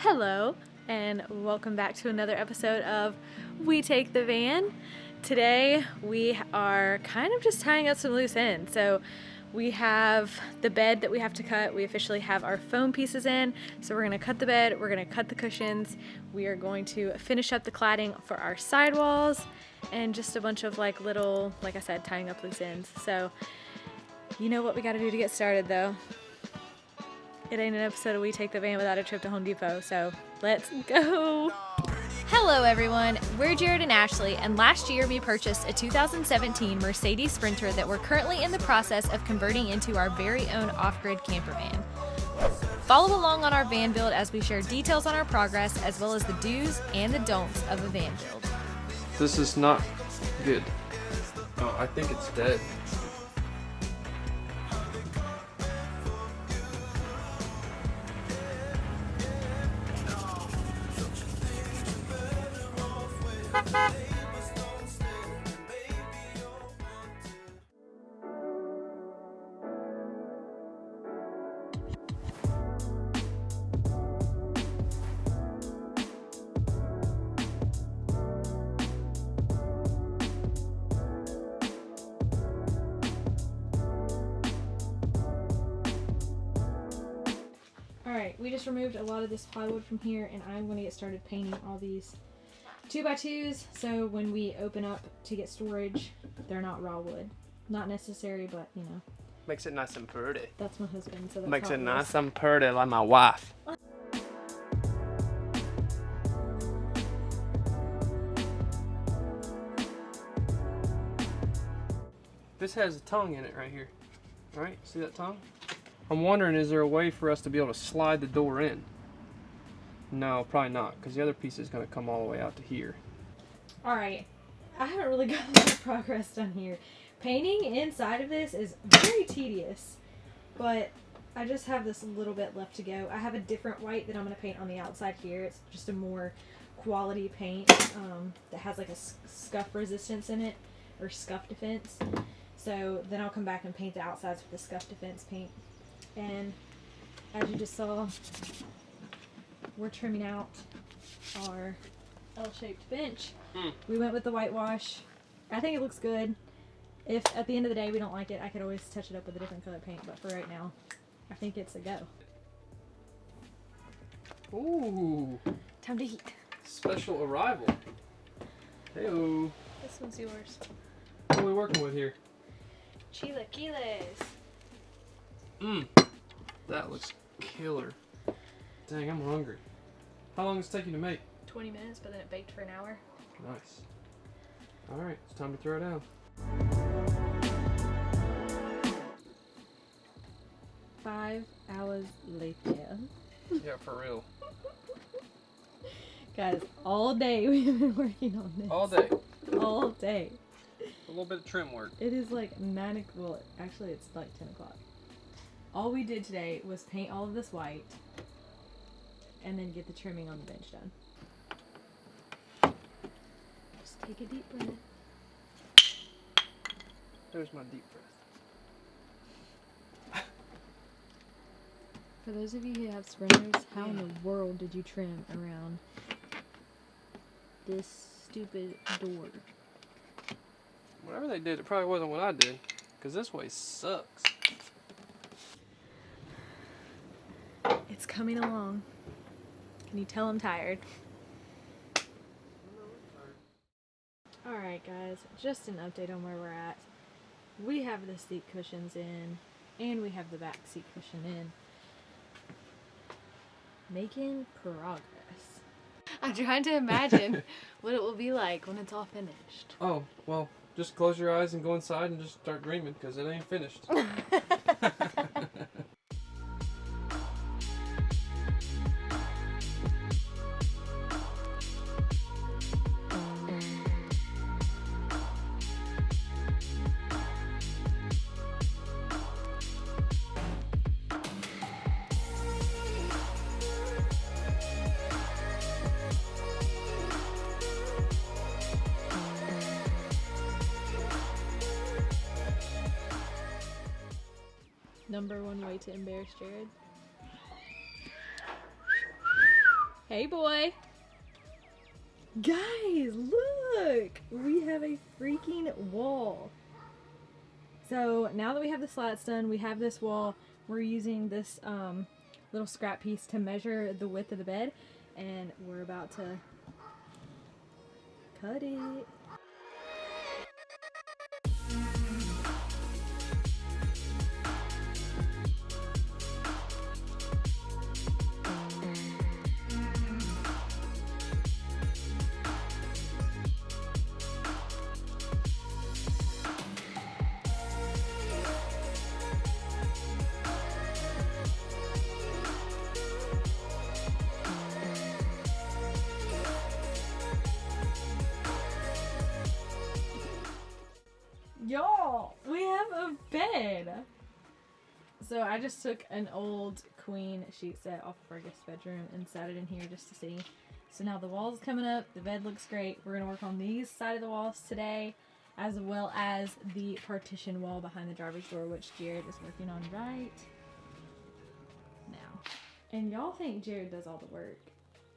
Hello, and welcome back to another episode of We Take the Van. Today we are kind of just tying up some loose ends. So we have the bed that we have to cut. We officially have our foam pieces in. So we're going to cut the bed, we're going to cut the cushions, we are going to finish up the cladding for our sidewalls, and just a bunch of little, like I said, tying up loose ends. So you know what we got to do to get started though. It ain't an episode of We Take the Van without a trip to Home Depot, so let's go! Hello everyone, we're Jared and Ashley, and last year we purchased a 2017 Mercedes Sprinter that we're currently in the process of converting into our very own off-grid camper van. Follow along on our van build as we share details on our progress, as well as the do's and the don'ts of a van build. This is not good. Oh, I think it's dead. Alright, we just removed a lot of this plywood from here, and I'm going to get started painting all these 2x2s, so when we open up to get storage, they're not raw wood. Not necessary, but you know. Makes it nice and pretty. That's my husband, so that's Makes how it it nice is. and pretty like my wife. This has a tongue in it right here. Alright, see that tongue? I'm wondering, is there a way for us to be able to slide the door in? No, probably not, because the other piece is going to come all the way out to here. Alright, I haven't really gotten much progress done here. Painting inside of this is very tedious, but I just have this little bit left to go. I have a different white that I'm going to paint on the outside here. It's just a more quality paint that has like a scuff resistance in it, or scuff defense. So then I'll come back and paint the outsides with the scuff defense paint. And as you just saw, we're trimming out our L-shaped bench. We went with the whitewash. I think it looks good. If at the end of the day we don't like it, I could always touch it up with a different color paint, but for right now, I think it's a go. Ooh, Time to eat. special arrival. Hey-o. This one's yours. What are we working with here? Chilaquiles. That looks killer. Dang, I'm hungry. How long does it take you to make? 20 minutes, but then it baked for an hour. Nice. Alright, it's time to throw it down. 5 hours later. Yeah, for real. Guys, all day we've been working on this. All day. All day. A little bit of trim work. It is like 9 well, actually it's like 10 o'clock. All we did today was paint all of this white and then get the trimming on the bench done. Just take a deep breath. There's my deep breath. For those of you who have sprinters, how in the world did you trim around this stupid door? Whatever they did, it probably wasn't what I did. Because this way sucks. It's coming along. Can you tell I'm tired? Alright guys, just an update on where we're at. We have the seat cushions in, and we have the back seat cushion in. Making progress. I'm trying to imagine what it will be like when it's all finished. Oh, well, just close your eyes and go inside and just start dreaming, because it ain't finished. Number one way to embarrass Jared. Hey, boy. Guys, look! We have a freaking wall. So now that we have the slats done, we have this wall. We're using this little scrap piece to measure the width of the bed, and we're about to cut it. Y'all, we have a bed. So I just took an old queen sheet set off of our guest bedroom and sat it in here just to see. So now the wall's coming up, the bed looks great. We're gonna work on these side of the walls today, as well as the partition wall behind the driver's door, which Jared is working on right now. And y'all think Jared does all the work,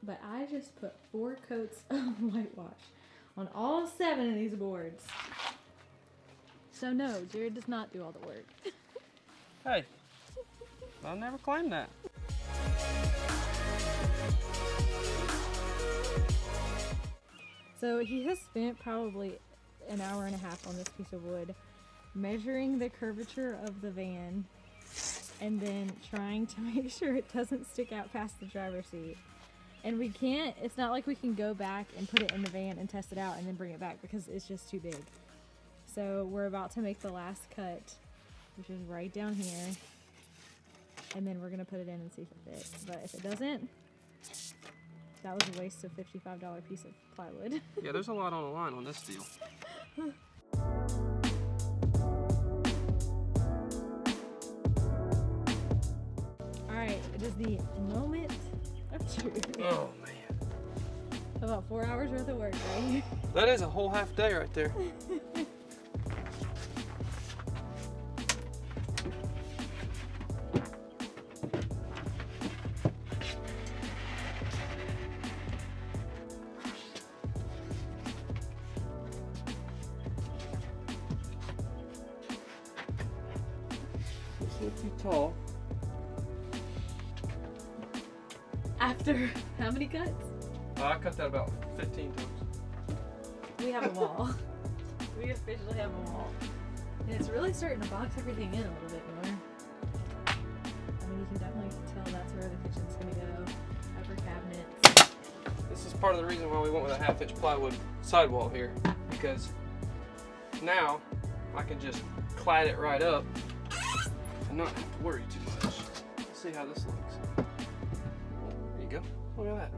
but I just put 4 coats of whitewash on all 7 of these boards. So no, Jared does not do all the work. Hey, I'll never claim that. So he has spent probably an hour and a half on this piece of wood, measuring the curvature of the van, and then trying to make sure it doesn't stick out past the driver's seat. And we can't, it's not like we can go back and put it in the van and test it out and then bring it back because it's just too big. So we're about to make the last cut, which is right down here, and then we're gonna put it in and see if it fits. But if it doesn't, that was a waste of $55 piece of plywood. Yeah, there's a lot on the line on this deal. Alright, it is the moment of truth. Oh man. About 4 hours worth of work, right? That is a whole half day right there. It's a little too tall. After how many cuts? I cut that about 15 times. We have a wall. We officially have a wall. And it's really starting to box everything in a little bit more. I mean, you can definitely tell that's where the kitchen's gonna go. Upper cabinets. This is part of the reason why we went with a 1/2 inch plywood sidewall here, because now I can just clad it right up and not have to worry too much. Let's see how this looks. There you go. Look at that.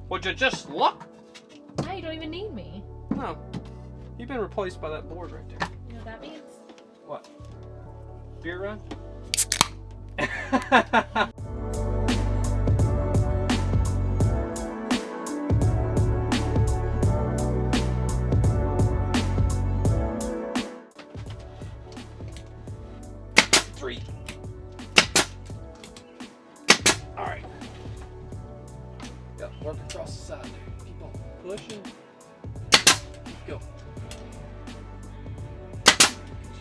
Would you just look? Now you don't even need me. No. You've been replaced by that board right there. You know what that means? What? Beer run? Three. All right. Yep, work across the side there. Keep on pushing. Go.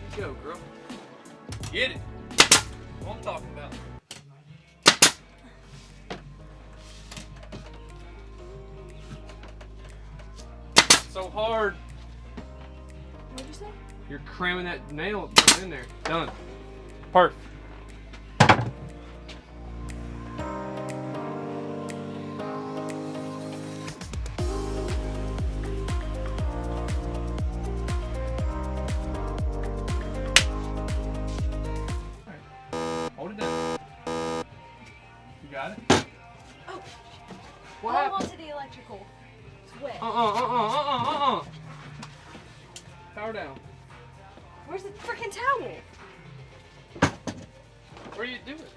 You go, girl. Get it. What I'm talking about. So hard. What'd you say? You're cramming that nail in there. Done. Perfect. Hold it down. You got it? Oh! What Hold happened? on to the electrical. It's wet. Power down. Where's the freaking towel? Where do you do it?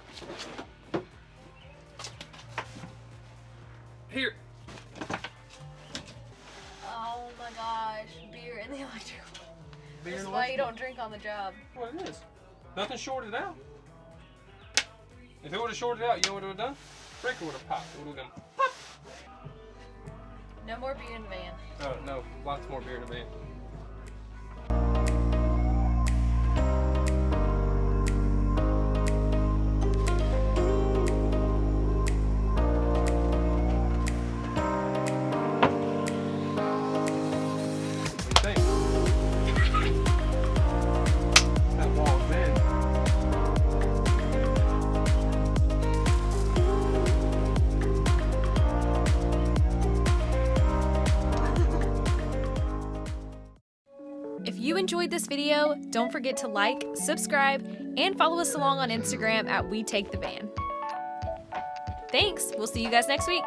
Here. Oh my gosh, beer in the electrical. Beer This is and why you electrical. don't drink on the job. What it is. Nothing shorted out. If it would have shorted out, you know what it would have done? Breaker would have popped. It would have gone pop. No more beer in the van. Oh, no. Lots more beer in the van. If you enjoyed this video, don't forget to like, subscribe, and follow us along on Instagram at We Take the Van. Thanks. We'll see you guys next week.